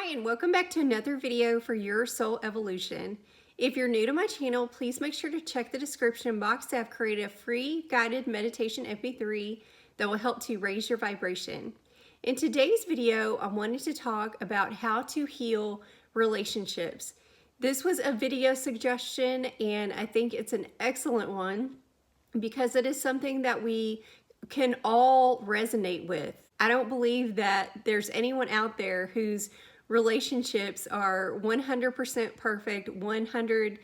And welcome back to another video for Your Soul Evolution. If you're new to my channel, please make sure to check the description box. I've created a free guided meditation MP3 that will help to raise your vibration. In today's video, I wanted to talk about how to heal relationships. This was a video suggestion and I think it's an excellent one because it is something that we can all resonate with. I don't believe that there's anyone out there whose relationships are 100% perfect 100%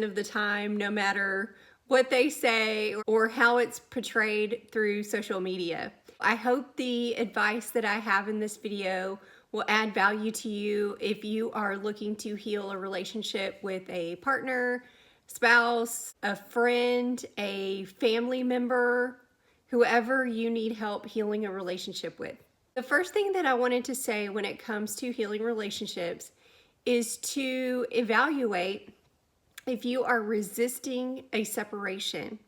of the time, no matter what they say or how it's portrayed through social media. I hope the advice that I have in this video will add value to you if you are looking to heal a relationship with a partner, spouse, a friend, a family member, whoever you need help healing a relationship with. The first thing that I wanted to say when it comes to healing relationships is to evaluate if you are resisting a separation.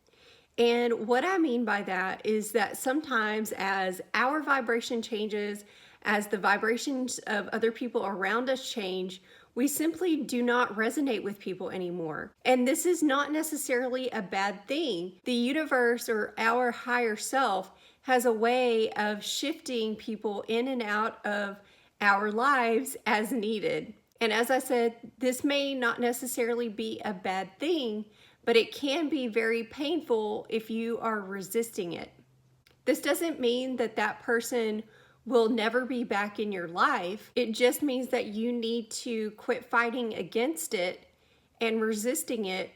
And what I mean by that is that sometimes as our vibration changes, as the vibrations of other people around us change, we simply do not resonate with people anymore. And this is not necessarily a bad thing. The universe or our higher self has a way of shifting people in and out of our lives as needed. And as I said, this may not necessarily be a bad thing, but it can be very painful if you are resisting it. This doesn't mean that that person will never be back in your life. It just means that you need to quit fighting against it and resisting it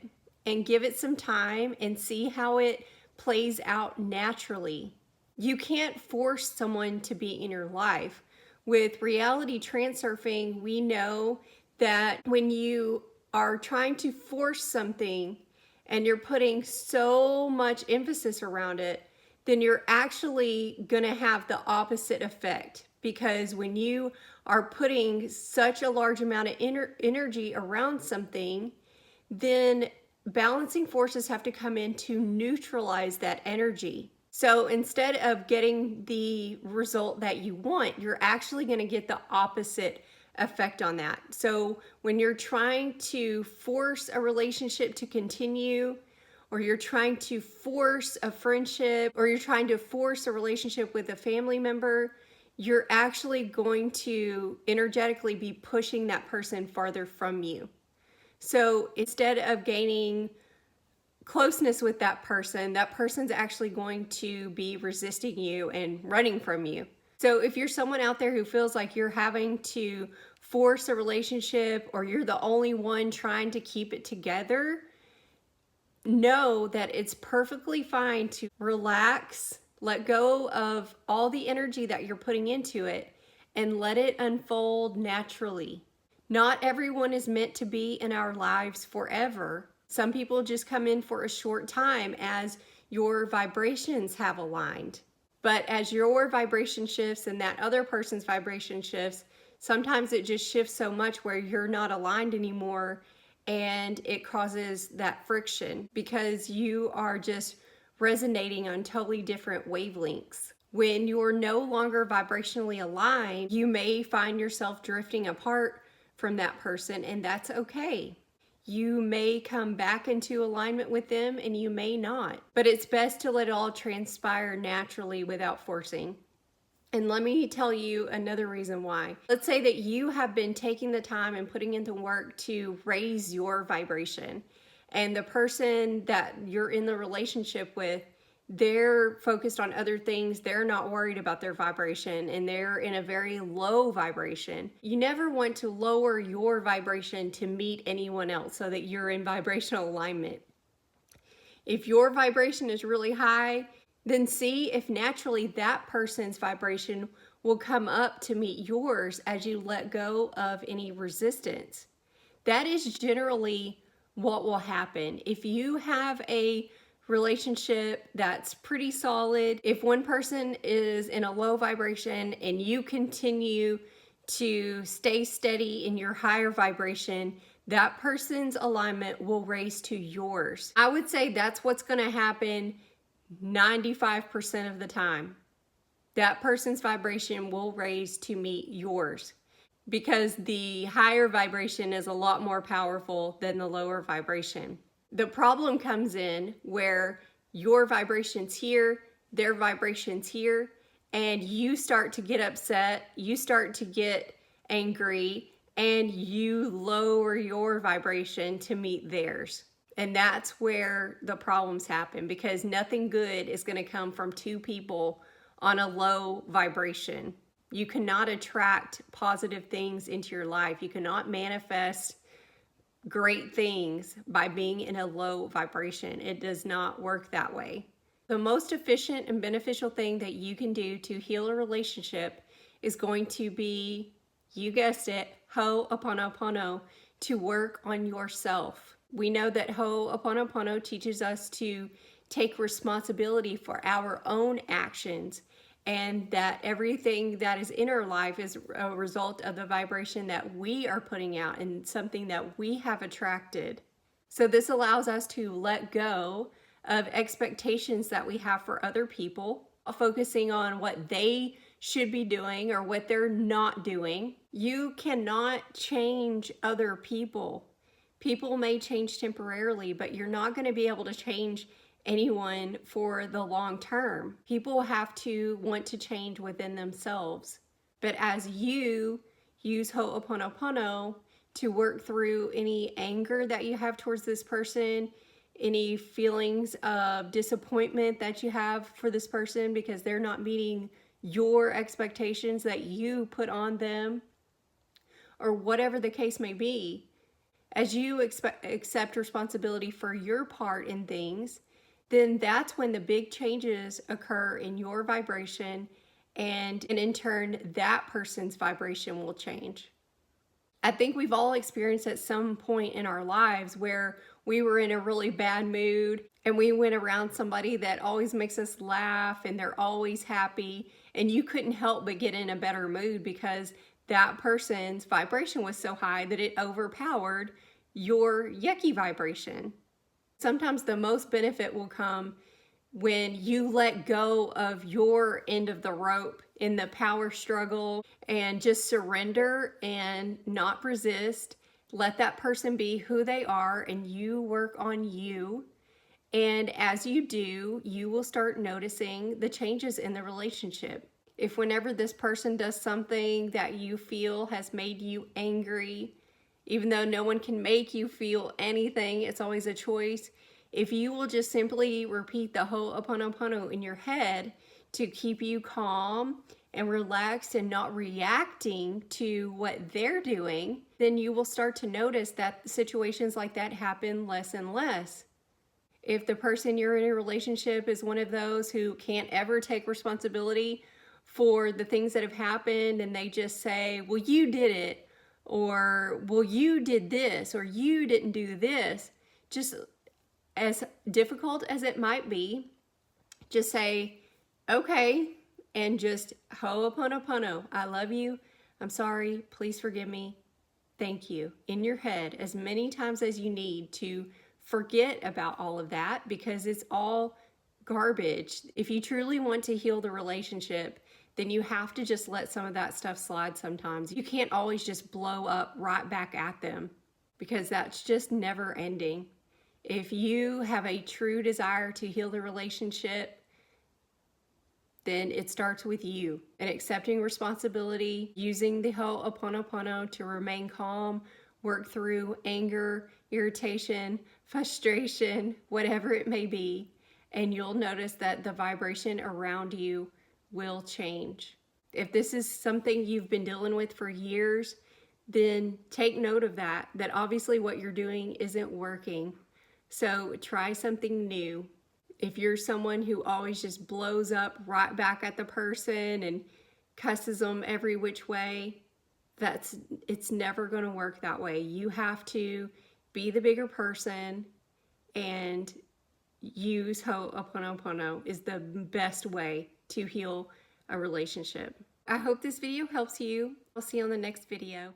and give it some time and see how it plays out naturally. You can't force someone to be in your life. With reality transurfing, we know that when you are trying to force something and you're putting so much emphasis around it, then you're actually going to have the opposite effect. Because when you are putting such a large amount of energy around something, then balancing forces have to come in to neutralize that energy. So instead of getting the result that you want, you're actually going to get the opposite effect on that. So when you're trying to force a relationship to continue, or you're trying to force a friendship, or you're trying to force a relationship with a family member, you're actually going to energetically be pushing that person farther from you. So instead of gaining closeness with that person's actually going to be resisting you and running from you. So if you're someone out there who feels like you're having to force a relationship or you're the only one trying to keep it together, know that it's perfectly fine to relax, let go of all the energy that you're putting into it, and let it unfold naturally. Not everyone is meant to be in our lives forever. Some people just come in for a short time as your vibrations have aligned. But as your vibration shifts and that other person's vibration shifts, sometimes it just shifts so much where you're not aligned anymore, and it causes that friction because you are just resonating on totally different wavelengths. When you're no longer vibrationally aligned, you may find yourself drifting apart from that person, and that's okay. You may come back into alignment with them and you may not, but it's best to let it all transpire naturally without forcing. And let me tell you another reason why. Let's say that you have been taking the time and putting in the work to raise your vibration, and the person that you're in the relationship with, they're focused on other things. They're not worried about their vibration and they're in a very low vibration. You never want to lower your vibration to meet anyone else so that you're in vibrational alignment. If your vibration is really high, then see if naturally that person's vibration will come up to meet yours as you let go of any resistance. That is generally what will happen. If you have a relationship that's pretty solid, if one person is in a low vibration and you continue to stay steady in your higher vibration, that person's alignment will raise to yours. I would say that's what's going to happen 95% of the time. That person's vibration will raise to meet yours. because the higher vibration is a lot more powerful than the lower vibration. The problem comes in where your vibration's here, their vibration's here, and you start to get upset, you start to get angry, and you lower your vibration to meet theirs. And that's where the problems happen, because nothing good is going to come from two people on a low vibration. You cannot attract positive things into your life. You cannot manifest great things by being in a low vibration. It does not work that way. The most efficient and beneficial thing that you can do to heal a relationship is going to be, you guessed it, Ho'oponopono, to work on yourself. We know that Ho'oponopono teaches us to take responsibility for our own actions, and that everything that is in our life is a result of the vibration that we are putting out and something that we have attracted. So this allows us to let go of expectations that we have for other people, focusing on what they should be doing or what they're not doing. You cannot change other people. People may change temporarily, but you're not going to be able to change anyone for the long term. People have to want to change within themselves. But as you use Ho'oponopono to work through any anger that you have towards this person, any feelings of disappointment that you have for this person because they're not meeting your expectations that you put on them, or whatever the case may be, as you accept responsibility for your part in things, then that's when the big changes occur in your vibration, and in turn, that person's vibration will change. I think we've all experienced at some point in our lives where we were in a really bad mood and we went around somebody that always makes us laugh and they're always happy, and you couldn't help but get in a better mood because that person's vibration was so high that it overpowered your yucky vibration. Sometimes the most benefit will come when you let go of your end of the rope in the power struggle and just surrender and not resist. Let that person be who they are and you work on you. And as you do, you will start noticing the changes in the relationship. If whenever this person does something that you feel has made you angry, even though no one can make you feel anything, it's always a choice. If you will just simply repeat the Ho'oponopono in your head to keep you calm and relaxed and not reacting to what they're doing, then you will start to notice that situations like that happen less and less. If the person you're in a relationship is one of those who can't ever take responsibility for the things that have happened and they just say, well, you did it, or well, you did this, or you didn't do this, just as difficult as it might be, just say, okay, and just Ho'oponopono, I love you, I'm sorry, please forgive me, thank you, in your head as many times as you need to forget about all of that, because it's all garbage. If you truly want to heal the relationship, then you have to just let some of that stuff slide sometimes. You can't always just blow up right back at them, because that's just never ending. If you have a true desire to heal the relationship, then it starts with you and accepting responsibility, using the Ho'oponopono to remain calm, work through anger, irritation, frustration, whatever it may be, and you'll notice that the vibration around you will change. If this is something you've been dealing with for years, then take note of that obviously what you're doing isn't working. So try something new. If you're someone who always just blows up right back at the person and cusses them every which way, it's never going to work that way. You have to be the bigger person, and use Ho'oponopono is the best way to heal a relationship. I hope this video helps you. I'll see you on the next video.